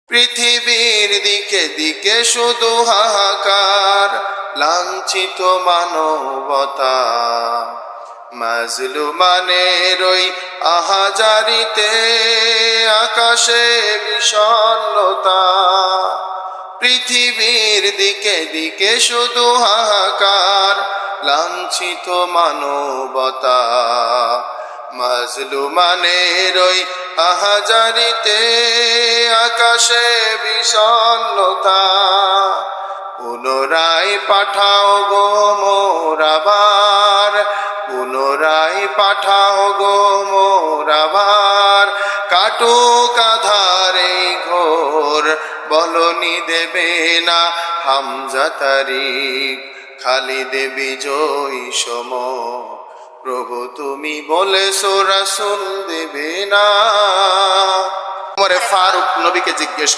পৃথিবীর দিকে দিকে শুধু হাহাকার, লাঞ্ছিত মানবতা মাজলুমানের ওই আহাজারিতে, আকাশে বিষণ্ণতা। পৃথিবীর দিকে দিকে শুধু হাহাকার, লাঞ্ছিত মানবতা মাজলুমানের ওই আহাজারিতে, আকাশে বিষণ্ণতা। পুনরায় পাঠাও গো মোর আবার, পুনরায় পাঠাও গো মোর আবার, কাটুক আধারে ঘোর, বলনি দেবে না হামজা তারিখ, খালিদ বিজয়ী সমর। প্রভু তুমি বলেছো রাসূল দেবে না। ওমরে ফারুক নবীকে জিজ্ঞেস